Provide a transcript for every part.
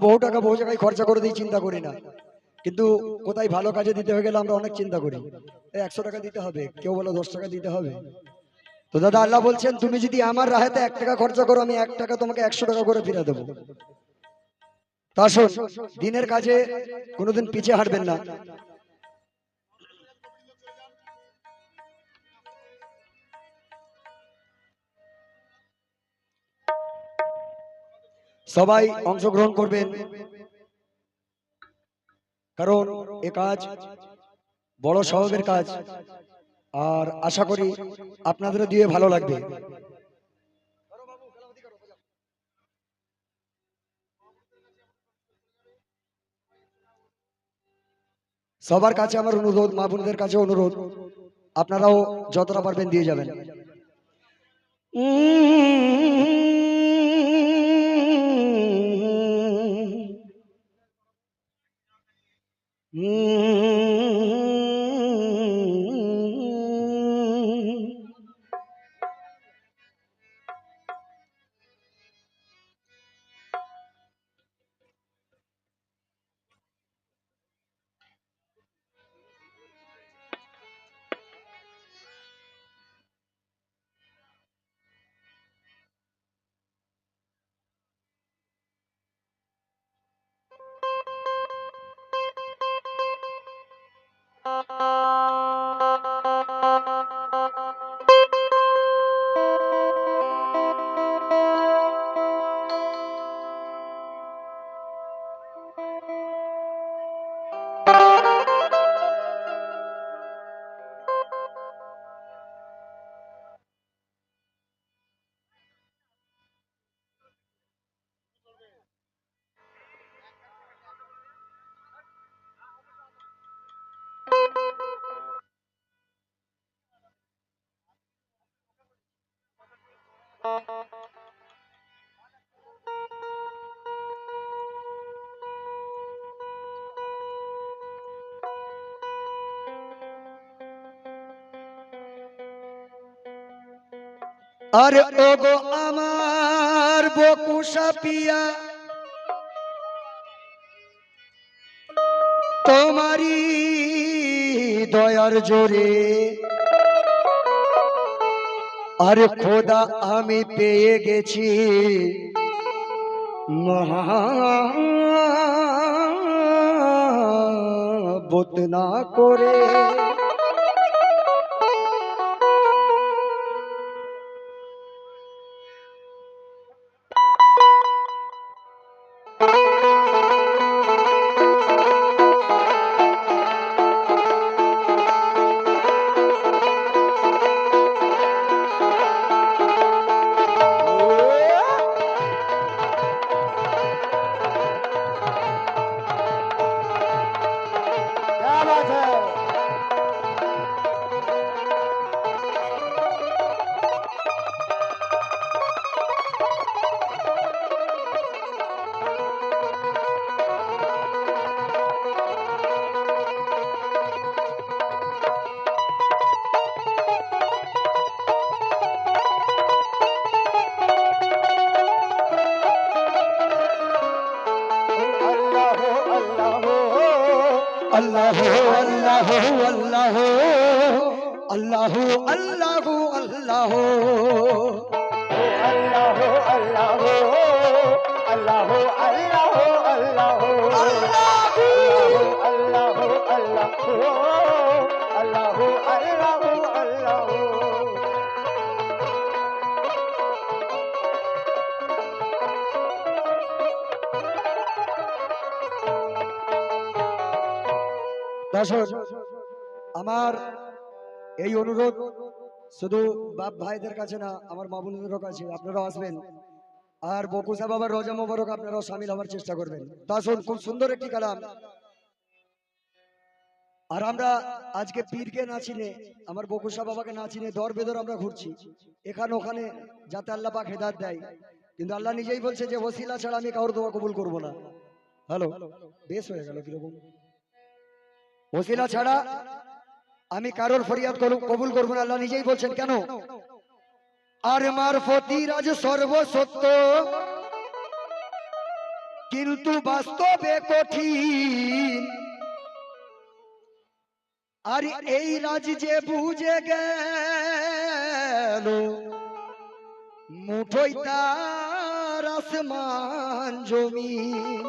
বহু টাকা বহু জায়গায় খরচা করে দিই, চিন্তা করি না, কিন্তু কোথায় ভালো কাজে দিতে হয়ে গেলে আমরা অনেক চিন্তা করি। 100 টাকা দিতে হবে, কেউ বলে 10 টাকা দিতে হবে। তো দাদা আল্লাহ বলছেন তুমি যদি আমার রাহেতে 1 টাকা খরচা করো, আমি 1 টাকা তোমাকে 100 টাকা করে ফিরে দেবো। তা শোন, দিনের কাজে কোনোদিন পিছিয়ে হাঁটবেন না। সবাই অংশগ্রহণ করবেন, কারণ এ কাজ বড় স্বভাবের কাজ, আর আশা করি আপনাদের দিয়ে ভালো লাগবে। সবার কাছে আমার অনুরোধ, মা বোনদের কাছে অনুরোধ, আপনারাও যতটা পারবেন দিয়ে যাবেন। আরে ওগো আমার বকুশা পিয়া, তোমারি দয়ার জোরে আরে খোদা আমি পেয়ে গেছি মহাবত না করে। अल्लाह अल्लाह अल्लाह अल्लाह अल्लाह अल्लाह দর্শক আমার এই অনুরোধ শুধু বাপ ভাইদের কাছে না, আমার মা বোনদেরও কাছে, আপনারাও আসবেন আর বকুশা বাবার রোজা মোবারক আপনারাও শামিল হওয়ার চেষ্টা করবেন। দর্শক খুব সুন্দর একটি কালাম, আর আমরা আজকে পীরকে না চিনে, আমার বকুশা বাবাকে না চিনে দর বেদর আমরা ঘুরছি এখানে ওখানে, যাতে আল্লাহ পাক হেদায়েত দেয়, কিন্তু আল্লাহ নিজেই বলছে যে ওসিলা ছাড়া আমি কারোর দোয়া কবুল করব না। হ্যালো, বেশ হয়ে গেল কিরকম? ওসিলা ছাড়া আমি কারোর ফরিয়াদ কবুল করব না, আল্লাহ নিজেই বলছেন। কেন? আর মারফতি রাজ সর্বসত্য, কিন্তু বাস্তবে কঠিন। আর এই রাজ যে বুঝে গেল, মুঠোই তার আসমান জমিন।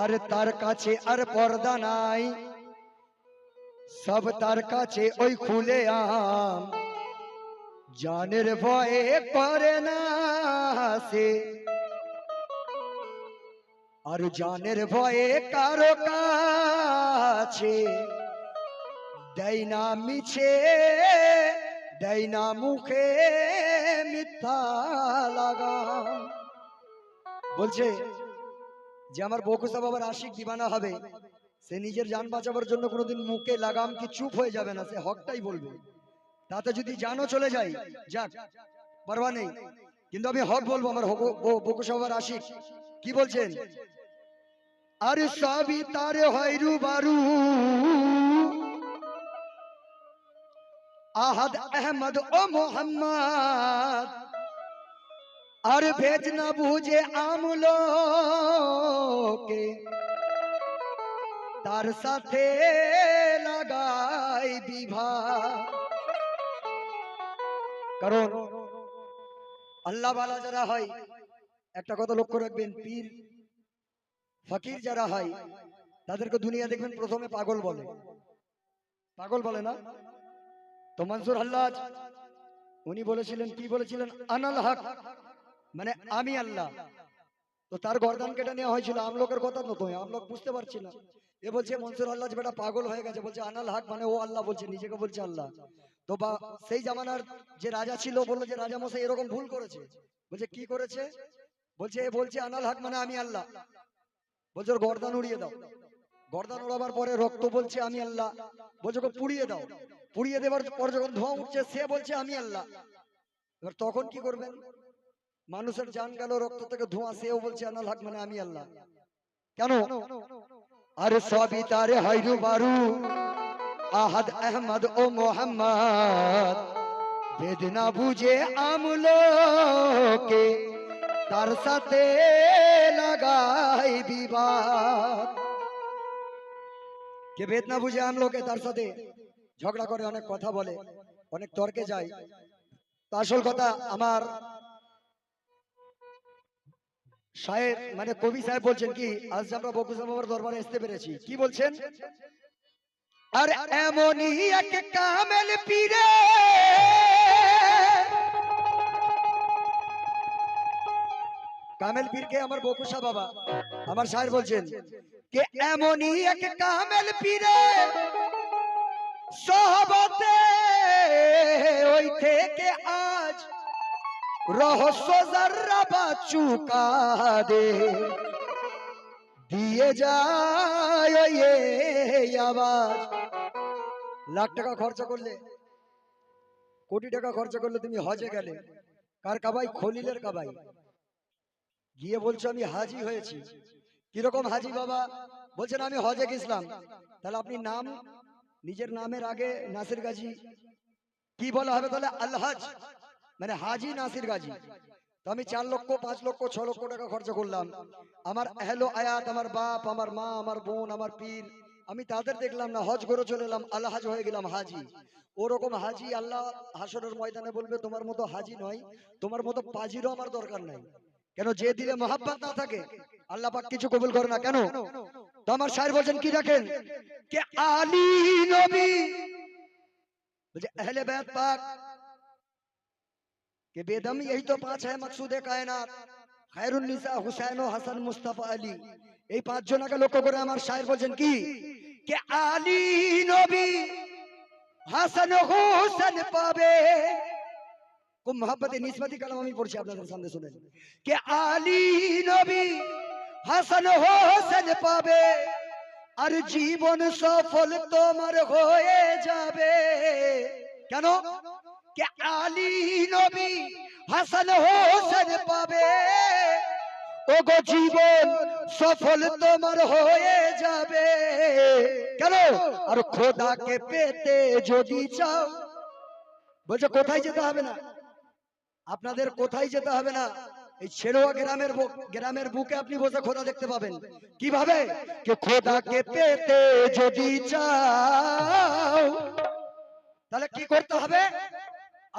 আর তার কাছে আর পর্দা নাই, সব তার কাছে ওই খুলে আম। জানের ভয়ে করে না সে, আর জানের ভয়ে কারো কাছে দেয় না মিছে, দেয় না মুখে মিথ্যা লাগাম। বলছে যে আমার বকুসা বাবার আশিক দিবানা হবে, সে নিজের জান বাঁচাবার জন্য কোনোদিন মুখে লাগাম কি চুপ হয়ে যাবে না, সে হকটাই বলবে। তাতে যদি জানও চলে যায় যাক, পারবা নেই, কিন্তু আমি হক বলবো। আমার বকুসা বাবার আশিক কি বলছেন? আরে সবই তার হয়রু বারু, আহাদ আহমদ ও মোহাম্মদ। আর ভেজ না বুঝে আমলোকে, তার সাথে লাগাই বিবাহ। কারণ আল্লাহ বালা যারা হয়, একটা কথা লক্ষ্য রাখবেন, পীর ফকির যারা হয় তাদেরকে দুনিয়া দেখবেন প্রথমে পাগল বলে। পাগল বলে না? তো মনসুর হাল্লাজ উনি বলেছিলেন, কি বলেছিলেন? আনাল হক, মানে আমি আল্লাহ। তো তার গর্দান কেটে নেওয়া হয়েছিল। আমলোকের কথা তো আমলোক বুঝতে পারছি না। এ বলছে মনসুর হাল্লাজ বেটা পাগল হয়ে গেছে, বলছে আনাল হক মানে ও আল্লাহ বলছে, নিজেকে বলছে আল্লাহ। তো বা সেই জামানার যে রাজা ছিল বললো যে রাজা মশাই এরকম ভুল করেছে। বলছে কি করেছে? বলছে এ বলছে আনাল হক মানে আমি আল্লাহ। বলছে ওর গর্দান উড়িয়ে দাও। গর্দান ওড়াবার পরে রক্ত বলছে আমি আল্লাহ। বলছে ওকে পুড়িয়ে দাও। পুড়িয়ে দেওয়ার পর যখন ধোঁয়া উঠছে সে বলছে আমি আল্লাহ। এবার তখন কি করবেন? মানুষের জান গেল রক্ত থেকে ধোঁয়া, সেও বলছে আনাল হক মানে আমি আল্লাহ। কেন? আরে সবই তারে হাইরু বারু, আহাদ আহমদ ও মোহাম্মদ। বেদনা বুঝে আমলোকে, তার সাথে লাগাই বিবাদ। কে বেদনা বুঝে আমলোকে তার সাথে ঝগড়া করে, অনেক কথা বলে, অনেক তর্কে যায়। তো আসল কথা আমার শায়ের মানে কবি সাহেব বলছেন কি, আজ আমরা বকুসা বাবার দরবারে আসতে পেরেছি, কি বলছেন? আর এমনই এক কামেল পীরে, কামেল পীরকে আমার বকুসা বাবা, আমার শায়ের বলছেন কে এমনই এক কামেল পীরে, সহবতে ওই থেকে আজ রহস্য যারা বাচুকা দে দিয়ে যায় এই আওয়াজ। লাখ টাকা খরচা করলে, কোটি টাকা খরচা করলে তুমি হজে গেলে, কার কাবাই? খলিলের কাবাই। গিয়ে বলছো আমি হাজি হয়েছি। কিরকম হাজি বাবা? বলছেন আমি হজে গেছিলাম। তাহলে আপনি নাম, নিজের নামের আগে নাসির গাজী কি বলা হবে? তাহলে আলহাজ মানে হাজি নাসির গাজী। তো আমি 4 লক্ষ 5 লক্ষ 6 লক্ষ টাকা খরচা করলাম, আমার আহলো আয়াত, আমার বাপ, আমার মা, আমার বোন, আমার পীর, আমি তাদের দেখলাম না, হজ করে চলে এলাম, আলহাজ হয়ে গেলাম হাজি। ওরকম হাজি আল্লাহ হাসরের ময়দানে বলবে তোমার মতো হাজি নয়, তোমার মতো পাজিরও আমার দরকার নাই। কেন? যে দিলে মহাব্বত না থাকে আল্লাহ পাক কিছু কবুল করে না। কেন? তো আমার শায়ের বলছেন কি রাখেন কে আলী নবী, বলছে আহলে বাইত পাক के बेदम, यही तो 5 है मकसूदे कायनात, खैरुन निसा हुसैन ও হাসান মুস্তাফা আলী। এই 5 জনকে লক্ষ্য করে আমার শায়ের বলছেন কি কে আলী নবী হাসান ও হুসেন পাবে। খুব মহব্বতে নিসবতি কালাম আমি পড়ছি আপনাদের সামনে, শুনেন। কে আলী নবী হাসান ও হুসেন পাবে, আর জীবন সফল তোমার হয়ে যাবে। কেন? কে আলী নবী হাসান হোসেন পাবে, ও গো জীবন সফল তোমার হয়ে যাবে। কেন? আর খোদাকে পেতে যদি চাও, বলছে কোথায় যেতে হবে না, আপনাদের কোথায় যেতে হবে না, এই ছেড়োয়া গ্রামের বুকে আপনি বসে খোদা দেখতে পাবেন। কিভাবে? কে খোদাকে পেতে যদি চাও তাহলে কি করতে হবে?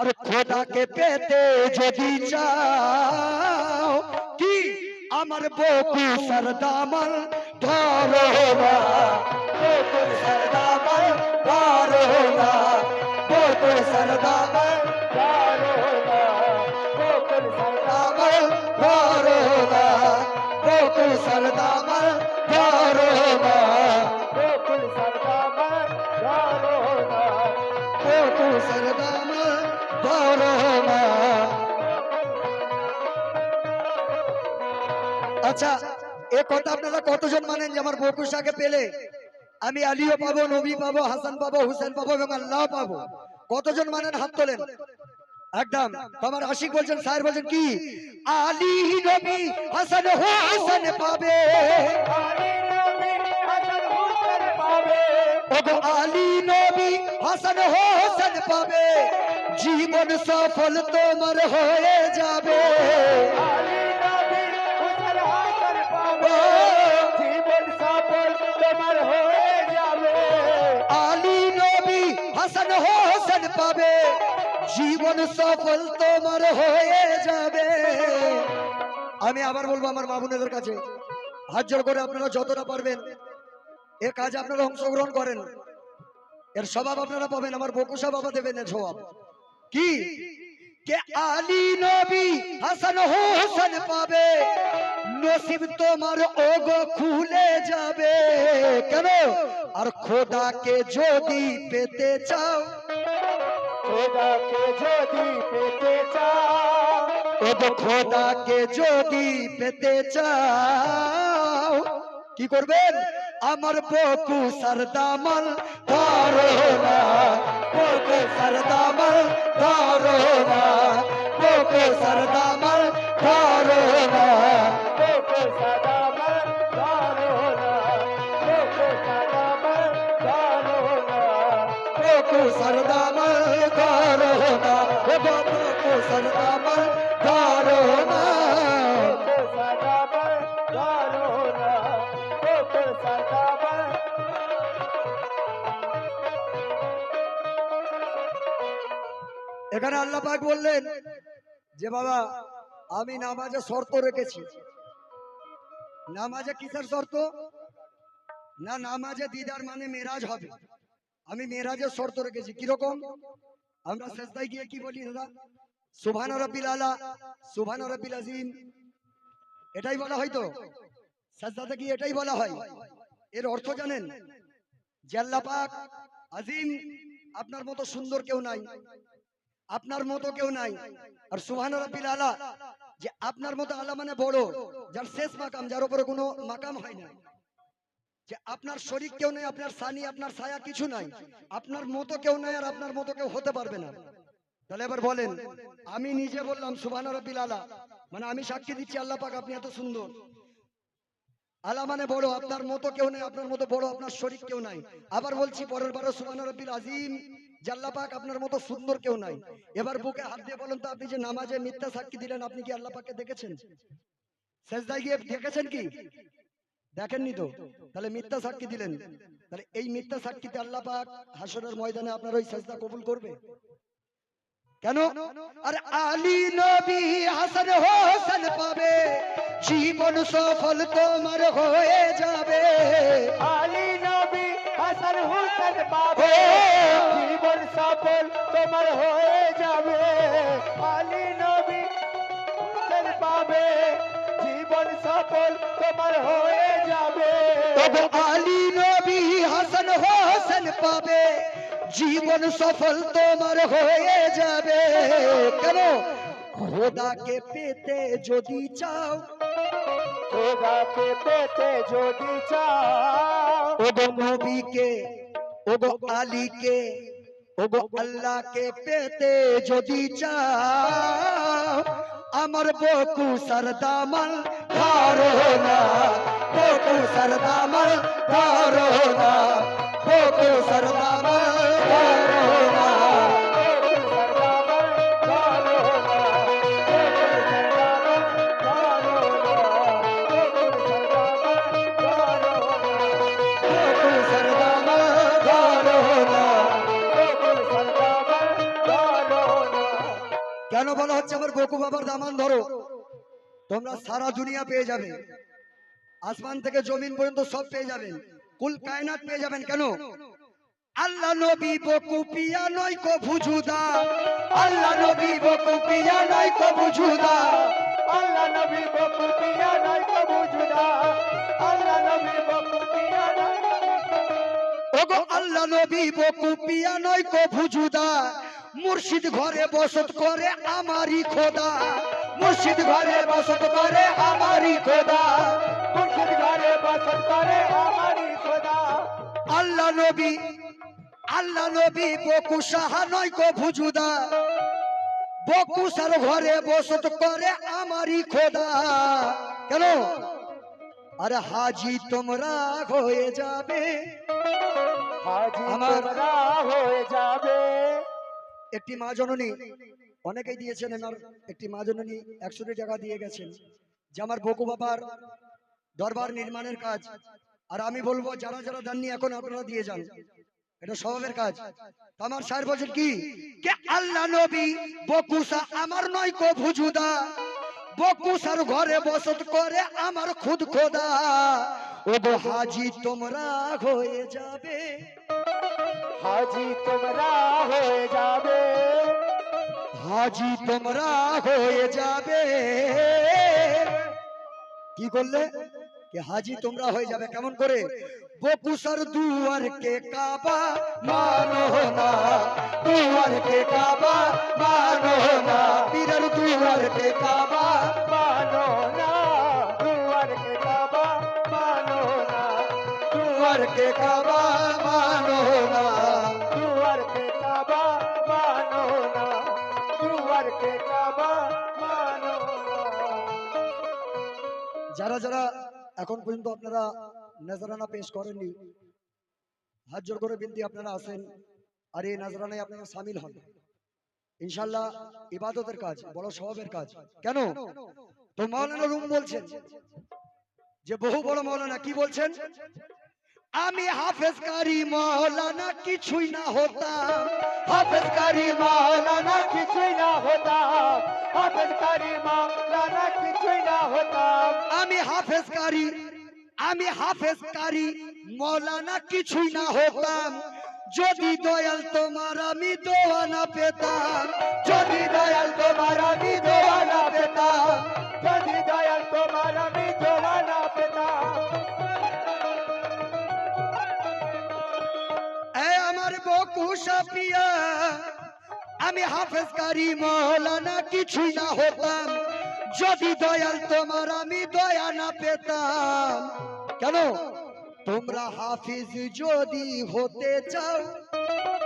আর খোদাকে পেতে যদি চাও কি আমার বকু সরদামল ধরো না, বকু সরদামল ধরো না, বকু সরদামল ধরো না, বকু সরদামল ধরো না, বকু সরদামল ধরো না, বকু সরদামল ধরো না, বকু সরদামল ধরো না। আচ্ছা, এ কথা আপনারা কতজন মানেন যে আমার বকু শাহকে পেলে আমি আলীও পাবো, নবী পাবো, হাসান পাবো, হুসেন পাবো এবং আল্লাহ পাবো? কতজন মানেন? হাত তোলেন। একদম। আমার আশিক বলছেন, শায়ের বলছেন কি? আলী নবী হাসান হুসেন পাবে, আলী নবী হাসান হুসেন পাবে, ওগো আলী নবী হাসান হুসেন পাবে, জীবন সফল তোমার হয়ে যাবে। আলী নবী হাসান হুসেন পাবে, জীবন সফল তোমার হয়ে যাবে। আলী নবী হাসান হুসেন পাবে, জীবন সফল তোমার হয়ে যাবে। আমি আবার বলবো আমার মা বোনেদের কাছে, হাত জোড় করে আপনারা যতটা পারবেন এ কাজে আপনারা অংশগ্রহণ করেন। এর স্বভাব আপনারা পাবেন, আমার বকু শাহ বাবা দেবেন এর স্বভাব। কি? কে আলী নবী হাসান হোসেন পাবে, নসিব তোমার ওগো খুলে যাবে। কেন? আর খোদাকে যদি পেতে চাও, খোদাকে যদি পেতে চাও, ওগো খোদাকে যদি পেতে চাও কি করবেন? আমার বকু সরদামল ধরো না, বকু সরদামল ধরো না, বকু সরদামল ধরো না, বকু সরদামল ধরো না, বকু সরদামল ধরো না, বকু সরদামল ধরো না, বকু সরদামল ধরো না, বকু সরদামল ধরো না, বকু সরদামল। এখানে আল্লাহ পাক বললেন যে বাবা আমি নামাজে শর্ত রেখেছি। নামাজে কিসের শর্ত? না নামাজে দিদার মানে মেরাজ হবে। আমি মেরাজের শর্ত রেখেছি। কিরকম? আমরা সেজদায় গিয়ে কি বলি দাদা? সুবহান রাব্বিল আলা, সুবহান রাব্বিল আযীম, এটাই বলা হয় তো? সেজদাতে গিয়ে এটাই বলা হয়। এর অর্থ জানেন? যে আল্লাহ পাক আযীম, আপনার মতো সুন্দর কেউ নাই, আপনার মতো কেউ নাই। আর সুবহান রাব্বিল আলা, যে আপনার মতো আলা মানে বড়, যার শেষ মাকাম, যার উপরে কোনো মাকাম হয় না, যে আপনার শরীক কেউ নেই, আপনার সানি, আপনার ছায়া কিছু নাই, আপনার মতো কেউ নাই, আর আপনার মতো কেউ হতে পারবে না। তাহলে এবার বলেন, আমি নিজে বললাম সুবহান রাব্বিল আলা, মানে আমি সাক্ষী দিচ্ছি আল্লাহ পাক আপনি এত সুন্দর। আলা মানে বড়, আপনার মতো কেউ নেই, আপনার মতো বড়, আপনার শরীক কেউ নাই। আবার বলছি পরের বারও সুবহান রাব্বিল আযীম, যে আল্লাহ পাক আপনার মতো সুন্দর কেউ নাই। এবার বুকে হাত দিয়ে বলেন তো, আপনি যে নামাজে মিথ্যা সাক্ষী দিলেন, আপনি কি আল্লাহ পাককে দেখেছেন? সেজদায় গিয়ে দেখেছেন কি? দেখেননি তো। তাহলে মিথ্যা সাক্ষী দিলেন। তাহলে এই মিথ্যা সাক্ষীতে আল্লাহ পাক হাসরের ময়দানে আপনার ওই সেজদা কবুল করবে? কেন? আর আলী নবী হাসান হোসেন পাবে, জীবন সফল তোমার হয়ে যাবে। আলী নবী হাসান হোসেন পাবে, জীবন সফল তোমার হয়ে যাবে। আলী নবী হাসান পাবে, জীবন সফল তোমার হয়ে যাবে। আলী নবী হাসান হোসেন পাবে, জীবন সফল তোমার হয়ে যাবে। কেন? খোদাকে পেতে যদি চাও, খোদাকে পেতে যদি চাও, ওগো নবীকে, ওগো আলীকে, ওগো আল্লাহকে পেতে যদি চাও, আমার বকু সরদামল ধরো না, বকু সরদামল ধরো না, বকু সরদামল ধরো না, বকু সরদামল ধরো না, বকু সরদামল বলা হচ্ছে আমার বকু বাবার দামান ধরো, তোমরা সারা দুনিয়া পেয়ে যাবে, আসমান থেকে জমিন পর্যন্ত সব পেয়ে যাবেন, কুল কায়নাত পেয়ে যাবেন। কেন? আল্লাহ নবী বকু পিয়া নয় কো ভুজুদা, আল্লাহ নবী বকু পিয়া নয় কো ভুজুদা, আল্লাহ নবী বকু পিয়া নাই কো বুঝুদা, আল্লাহ নবী বকু পিয়া নাই কো বুঝুদা। ওগো আল্লাহ নবী বকু পিয়া নয় কো ভুজুদা, মুর্শিদ ঘরে বসত করে আমারই খোদা, মুর্শিদ ঘরে বসত করে আমারই খোদা, মুর্শিদ ঘরে বসত করে আমারই খোদা। আল্লাহ নবী, আল্লাহ নবী বকু সাহা নয় কো ভুজুদা, বকু সার ঘরে বসত করে আমারই খোদা। কেন? আরে হাজি তোমরা হয়ে যাবে, হাজি আমার তোমরা হয়ে যাবে। একটি মা জননী, অনেকেই দিয়েছেন, এনার একটি মা জননী 100 টাকা দিয়ে গেছেন যে আমার বকু বাবার দরবার নির্মাণের কাজ। আর আমি বলবো যারা যারা দেননি এখন আপনারা দিয়ে যান, এটা স্বভাবের কাজ। তো আমার স্যার বলছেন কি কে আল্লাহ নবী বকুসা আমার নয় কো ভুজুদা, বকুসার ঘরে বসত করে আমার খুদ খোদা। ও গো হাজি তোমরা হয়ে যাবে, হাজি তোমরা হয়ে যাবে। হাজি তোমরা হয়ে যাবে। কি করলে? কে হাজি তোমরা হয়ে যাবে। কেমন করে? বকুসার দুয়ার কে কাবা মানো না, দুয়ার কে কাবা মানো না, পীরের দুয়ার কে কাবা, মানো না দুয়ার কে কাবা, মানো না দুয়ার কে কাবা মানো না। দুয়ার কে কাবা, মানো না দুয়ার কে কাবা, মানো না। যারা যারা এখন পর্যন্ত আপনারা নজরানা পেশ করেননি, হাত জোর করে বিনতি আপনারা আসেন আর এই নজরানায় আপনারা শামিল হন। ইনশাআল্লাহ ইবাদতের কাজ, বড় স্বভাবের কাজ। কেন? তো মাওলানা রুম বলছেন যে বহু বড় মাওলানা কি বলছেন, আমি হাফেজ কারি মাওলানা কিছুই না হতাম, হাফেজ কারি মাওলানা কিছুই না হতাম, হাফেজ কারি মাওলানা কিছুই না হতাম। আমি হাফেজ কারি, আমি হাফেজ কারি মাওলানা কিছুই না হতাম, যদি দয়াল তোমার আমি দোয়া না পেতাম, যদি দয়াল তোমার আমি দোয়া না পেতাম। যদি দয়াল তোমার আমি দোয়া না পেতাম। এ আমার বকু সাপিয়া, আমি হাফেজ কারি মাওলানা কিছুই না হতাম, যদি দয়াল তোমার আমি দয়া না পেতাম। কেন? তোমরা হাফিজ যদি হতে চাও,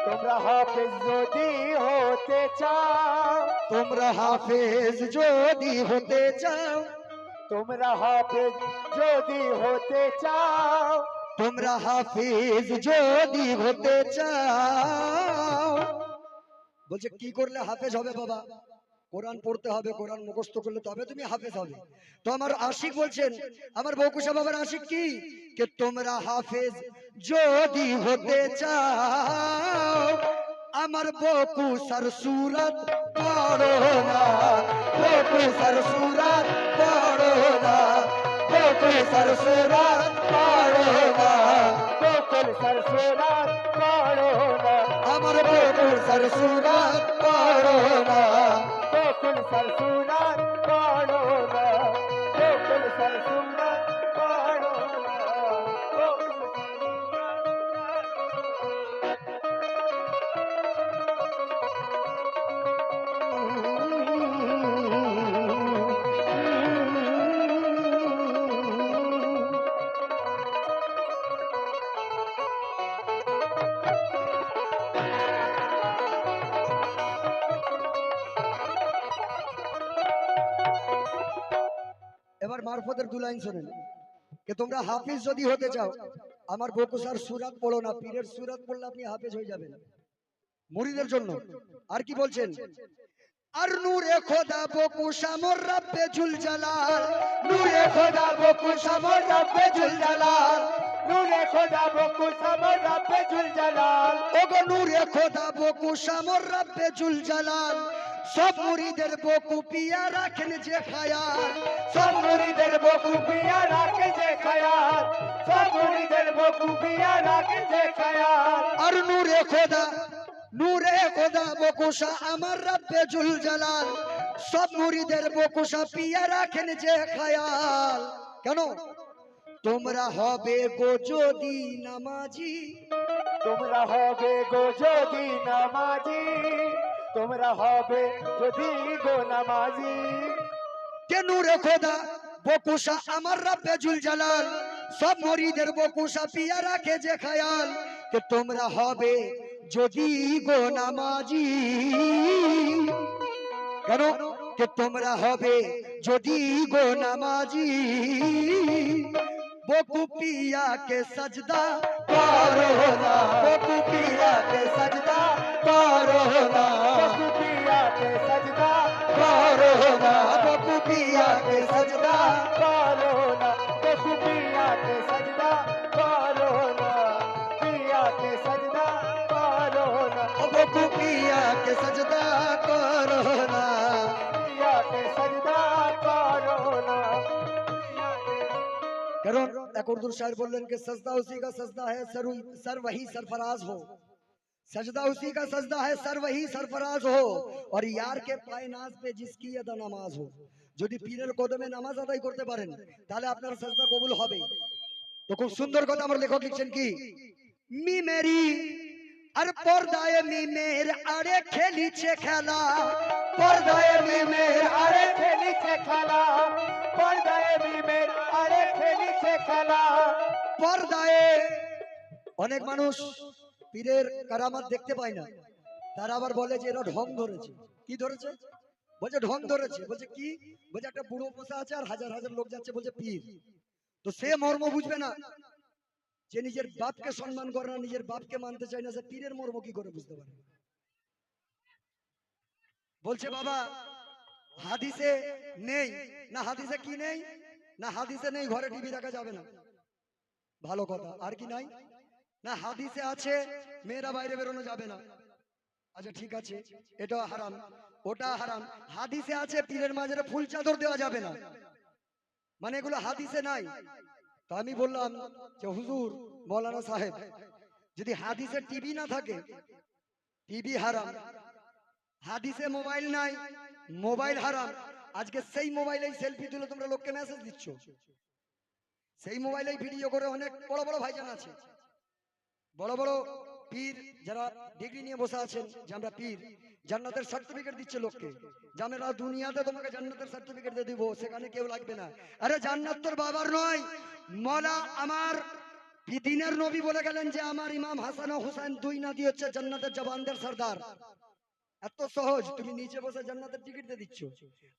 তোমরা হাফেজ যদি হতে চাও, তোমরা হাফেজ যদি হতে চাও, তোমরা হাফেজ যদি হতে চাও, তোমরা হাফিজ যদি হতে চাও। বলছে কি করলে হাফেজ হবে বাবা? কোরআন পড়তে হবে, কোরআন মুখস্থ করলে তবে তুমি হাফেজ হবে। তো আমার আশিক বলছেন, আমার বকুশা বাবার আশিক কি কে তোমরা হাফেজ যদি হতে চাও, আমার বকুশার সুরত পড়ো না, বকুশার সুরত পড়ো না, বকুশার সুরত পড়ো না, বকুল সরসরাত পড়ো না, আমার বকুশার সুরত পড়ো না। বকুল সরসরাত পড়ো না, বকুল সরসরাত পড়ো না, বকুল এবার মারফতের দু লাইন শোনেন যে তোমরা হাফিজ যদি হতে চাও, আমার বকুসার সুরাত পড়ো না, পীরের সুরাত পড়লে আপনি হাফিজ হয়ে যাবেন মুরিদের জন্য। আর কি বলছেন, আর নূরে খোদা বকুশা মোর রব্বে জুল জালাল, নূরে খোদা বকুশা মোর রব্বে জুল জালাল, নূরে খোদা বকুল সমর রব্বে জুল জালাল, ওগো নূরে খোদা বকুশা মোর রব্বে জুল জালাল, সব মুরিদের বকুপিয়া রাখেন যে খায়াল, সব মুরিদের বকুপিয়া রাখে যে খায়াল, সব মুরিদের বকুপিয়া রাখে যে খায়াল। আর নূরে খোদা বকুশা আমার রব্বে জুল জালাল, সব মুরিদের বকুশা পিয়া রাখেন যে খায়াল। কেন? তোমরা হবে গো যদি নামাজি, তোমরা হবে গো যদি নামাজি, তোমরা হবে যদি গো নামাজি। কে নূরে খোদা বকুশা আমার রব্বে জুল জালাল, সব মুরিদের বকুশা পিয়া রাখে যে খায়াল। কে তোমরা হবে যদি গো নামাজি, কেন? কে তোমরা হবে যদি গো নামাজি, বকুপিয়া কে সজদা করো না, বকুপিয়া কে সজদা করো না, বকুপিয়া কে সজদা করো না, বকুপিয়া কে সজদা, করো না, বকুপিয়া কে সজদা করো না, পিয়া কে সজদা করো না, বকুপিয়া কে সজদা করো না। পিয়া কে সজদা করো না। কারণ এক উর্দু শাयर বললেন कि सजदा उसी का सजदा है, सर वही सरफराज हो, सजदा उसी का सजदा है, सर वही सरफराज हो, और यार के पाए नाज पे जिसकी अदा नामाज हो। যদি পীরের কদমে নামাজ আদায় করতে পারেন তাহলে আপনার সাজদা কবুল হবে। তো খুব সুন্দর কথা আমার লেখক লিখছেন কি, মি মেরি আর পর্দায় মিমের আরে খেলিছে খেলা, পর্দায় মিমের আরে আরে খেলিছে খেলা, পর্দায় মিমের আরে খেলিছে খেলা। পর্দায় অনেক মানুষ পীরের কারামাত দেখতে পায় না, তারা আবার বলে যে এরা ঢং ধরেছে। কি ধরেছে? বলছে ঢং ধরেছে। বলছে কি? বলছে একটা বুড়ো বসে আছে আর হাজার হাজার লোক যাচ্ছে, বলছে পীর। তো সে মর্ম বুঝবে না, যে নিজের বাপকে সম্মান করে না, নিজের বাপকে মানতে চায় না, সে পীরের মর্ম কি করে বুঝতে পারে? বলছে বাবা হাদিসে নেই না, হাদিসে কি নেই না, হাদিসে নেই ঘরে টিভি দেখা যাবে না, ভালো কথা। আর কি নাই না, হাদিসে আছে মেয়েরা বাইরে বেরোনো যাবে না, আচ্ছা ঠিক আছে, এটা হারাম ওটা হারাম। হাদিসে আছে পীরের মাঝে ফুল চাদর দেওয়া যাবে না, মানে এগুলো হাদিসে নাই। তো আমি বললাম যে হুজুর মৌলানা সাহেব, যদি হাদিসে টিভি না থাকে, টিভি হারাম, হাদিসে মোবাইল নাই, মোবাইল হারাম, আজকে সেই মোবাইলেই সেলফি তুলে তোমরা লোককে মেসেজ দিচ্ছ, সেই মোবাইলেই ভিডিও করে অনেক বড় বড় ভাইজান আছে, বড় বড় পীর যারা ডিগ্রি নিয়ে বসে আছেন যে আমরা পীর, জান্নাতের সার্টিফিকেট দিচ্ছে লোককে, যে আমরা দুনিয়াতে তোমাকে জান্নাতের সার্টিফিকেট দিয়ে দিব, সেখানে কেউ লাগবে না। আরে জান্নাত তোর বাবার নয়, মওলা আমার দিনের নবী বলে গেলেন যে আমার ইমাম হাসান ও হুসাইন দুই নাতি হচ্ছে জান্নাতের জওয়ানদের সর্দার। এত সহজ, তুমি নিচে বসে জান্নাতের টিকিট দিয়ে দিচ্ছ।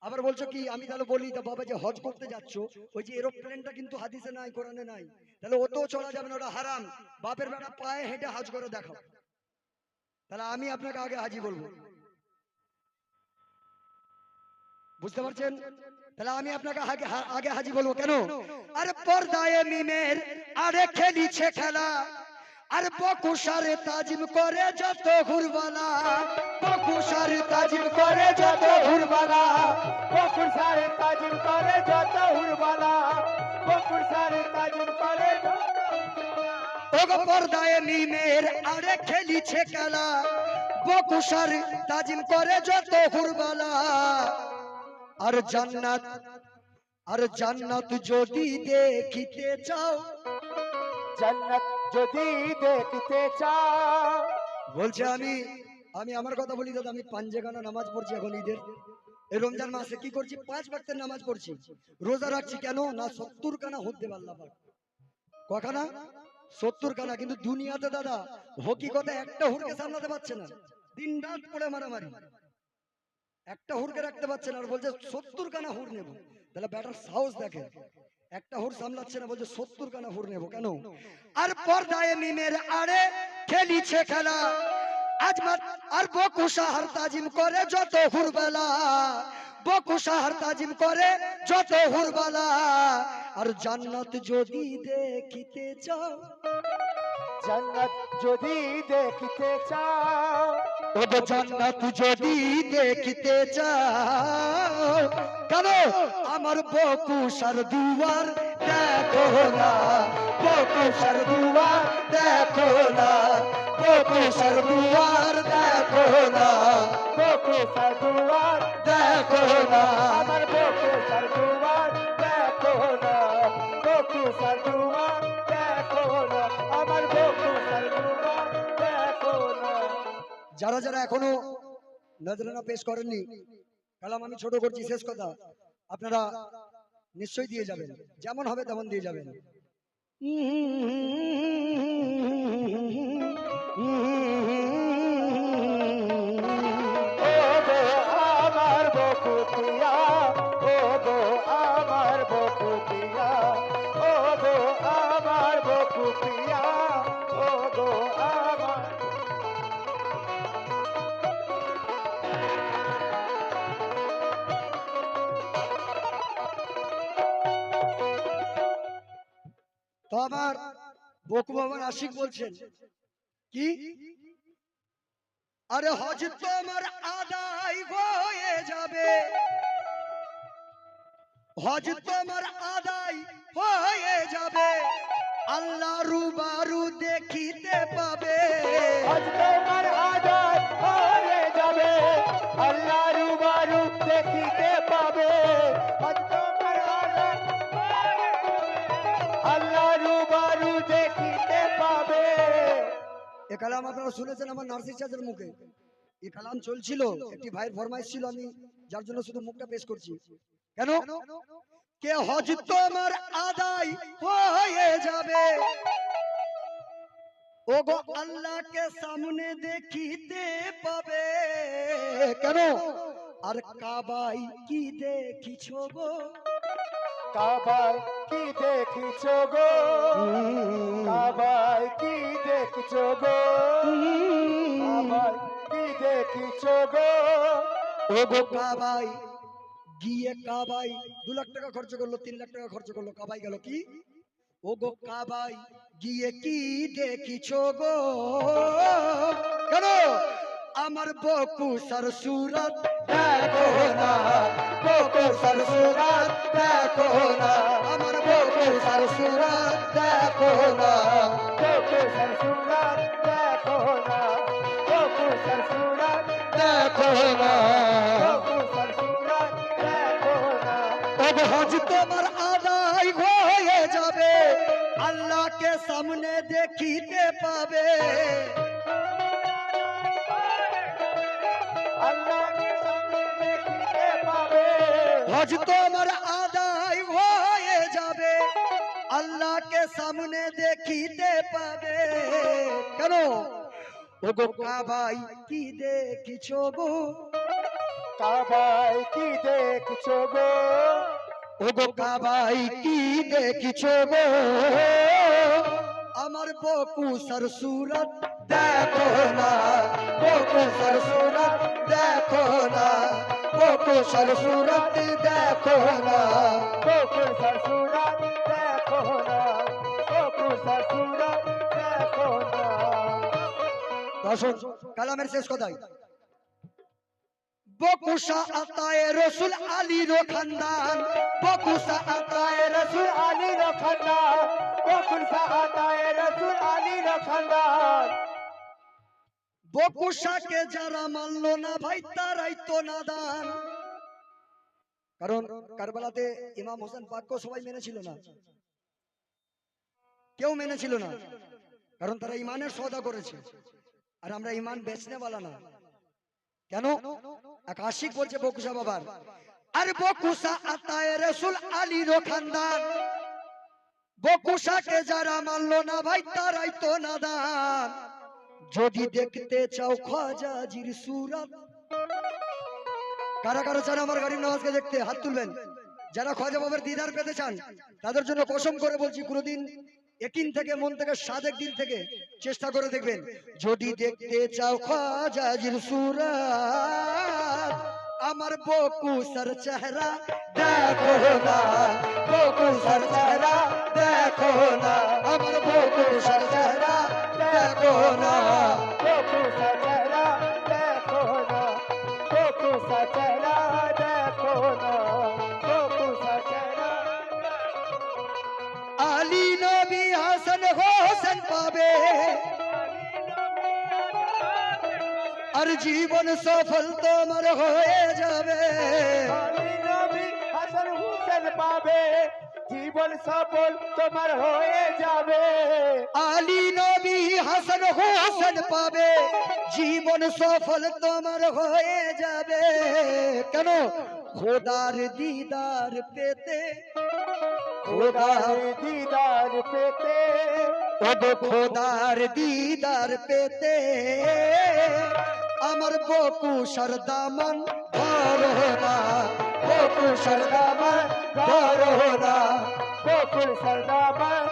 আবার বলছো কি, আমি তাহলে বলি তা বাবা যে হজ করতে যাচ্ছ, ওই যে এরোপ্লেনটা কিন্তু হাদিসে নাই, কোরআনে নাই, তাহলে ও তো চলা যাবে না, ওটা হারাম। বাপের বেটা পায়ে হেঁটে হজ করে দেখাও, তাহলে আমি আপনাকে আগে হাজি বলবো, বুঝতে পারছেন? তাহলে আমি আপনাকে আগে হাজি বলবো কেন? আরে পর্দায় মিমের আরে খেলিছে খেলা, আর বকুশারে তাজিম করে যত ঘুরবালা, বকুশারে তাজিম করে যত ঘুরবালা, বকুর সারে তাজিম করে যত হুরবালা, বকুর সারে তাজিম করে যত হুরবালা। ওগো পর্দায় মিমের আরে খেলিছে খেলা, বকুশার তাজিম করে যত ঘুরবালা। আর জান্নাত যদি দেখিতে চাও, জান্নাত যদি দেখতে চাও। বলছে আমি আমার কথা বলি দাদা, আমি পাঞ্জেখানা নামাজ পড়ছি এখন ঈদের, এই রমজান মাসে কি করছি, 5 ওয়াক্তের নামাজ পড়ছি, রোজা রাখছি, কেন না 70 খানা হুদ দেব আল্লাহ পাক। কখানা? 70 খানা। কিন্তু দুনিয়াতে দাদা হকিকতে একটা হুরকে সামলাতে পারছে না, দিন রাত পড়ে মারামারি, একটা হুরকে রাখতে পারছে না, আর বলছে 70 খানা হুর নেব। তাহলে ব্যাটার সাহস দেখে, একটা হুর সামলাচ্ছে না, বলছে 70 খানা হুর নেব। কেন? আর পর্দায় মিমের আড়ে খেলিছে খেলা, আজমাত আর বকুশাহার তাজিম করে যত হুরবালা, বকুশাহার তাজিম করে যত হুরবালা। আর জান্নাত যদি দেখিতে চাও, জান্নাত যদি দেখতে চাও। ও গো জান্নাত যদি দেখতে চাও, কেন আমার বকুশার দুয়ার দেখো না, বকুশার দুয়ার দেখো না, বকুশার দুয়ার দেখো না, বকুশার দুয়ার দেখো না। আমার বকুশার দুয়ার দেখো না, বকুশার দুয়ার দেখো না, আমার বকুশার দুয়ার দেখো না। যারা যারা এখনো নজরানা পেশ করেননি, কালাম আমি ছোট করছি, শেষ কথা, আপনারা নিশ্চয়ই দিয়ে যাবেন, যেমন হবে তেমন দিয়ে যাবেন। ও গো আমার বকুতিয়া, ও গো আমার বকুতিয়া, ও গো আমার বকুতিয়া, ও গো আমার। তো আমার বকু বাবার আশিক বলছেন কি, আরে হজ তোমার আদায় হয়ে যাবে, হজ তোমার আদায় হয়ে যাবে, আল্লাহ রুবারু দেখিতে পাবে। আজ তোমার আদায় হয়ে যাবে, আল্লাহ রুবারু দেখিতে পাবে। আজ তোমার আদায় হয়ে যাবে, আল্লাহ রুবারু দেখিতে পাবে। এ কালাম আপনারা শুনেছেন আমার নার্সিস চাচার মুখে, এই কালাম চলছিল, একটি ভাইয়ের ফরমাইশ ছিল, আমি যার জন্য শুধু মুখটা পেশ করছি। কেন, কে হজ তোমার আদায় হয়ে যাবে, ও গো আল্লাহকে সামনে দেখিতে পাবে। কেন, আর কাবাই কি দেখিছো গো, কাবায় কি দেখিছো গো, কাবায় কি দেখিছো গো, কাবায় কি দেখিছো গো। ও গো কাবাই গিয়ে, কাবাই 2 লাখ টাকা খরচ করলো, 3 লাখ টাকা খরচ করলো, কাবাই গেল কি, ও গো কাবাই গিয়ে কি দেখিছো গো। কেন, আমার বকুশার সুরত দেখো না, বকুশার সুরত দেখো না, আমার বকুশার সুরত দেখো না। বকুশার সুরত দেখো না, বকুশার সুরত দেখো না, বকুশার সুরত দেখো না। ও গো হজ তোমার আদায় হয়ে যাবে, আল্লাহকে সামনে দেখিতে পাবে। আল্লাহকে সামনে দেখিতে পাবে। হজ তোমার আদায় হয়ে যাবে, আল্লাহকে সামনে দেখিতে পাবে। কেন, ও গো কাবাই কি দেখিছো গো, কাবায় কি দেখছো গো, ও গো কাবাই কি দেখিছো গো, আমার বকুশার সুরত দেখো না, বকুশার সুরত দেখো না, বকুশার সুরত দেখো না। বকুশার সুরত দেখো না, বকুশার সুরত দেখো না। দর্শক, কালামের শেষ কথাই, বকুশা আতায়ে রসুল আলীর খানদান, বকুশা আতায়ে রসুল রসুল আলী রখান্দার, বকুশা আতায়ে রসুল আলী রখান্দার। বকুশাকে যারা মানলো না ভাই তারাই তো নাদান। কারণ কারবালাতে ইমাম হোসেন পাককে সবাই মেনেছিল না, কেউ মেনেছিল না, কারণ তারা ইমানের সওদা করেছে, আর আমরা ইমান বেচনেওয়ালা না। কেন, এক আশিক বলছে বকুশা বাবার, আর বকুশা আতায়ে রসুল আলীর খানদান, বকুশাকে যারা মানলো না ভাই তারাই তো নাদান। যদি দেখতে চাও খাজাজির সুরত, কারা কারা চান আমার গরিব নওয়াজকে দেখতে, হাত তুলবেন। যারা খাজা বাবার দিদার পেতে চান, তাদের জন্য কসম করে বলছি, কোনোদিন একিন থেকে, মন থেকে, সাদেক দিন থেকে চেষ্টা করে দেখবেন। যদি দেখতে চাও খাজাজির সুরত, আমার বকুশার চেহারা দেখো না, বকুশার চেহারা দেখো না, আমার বকুশার চেহারা দেখো না। বকুশার চেহারা আলী নবী হাসান হোসেন পাবে আর জীবন সফল তোমার হয়ে যাবে আলী নবী হাসান হুসেন পাবে জীবন সফল তোমার হয়ে যাবে আলী নবী হাসান হোসেন পাবে জীবন সফল তোমার হয়ে যাবে কেন খোদার দিদার পেতে খোদার দিদার পেতে ওগো খোদার দিদার পেতে আমার বকু সরদামন ধরোনা বকু সরদামন ধরোনা বকুল সরদামন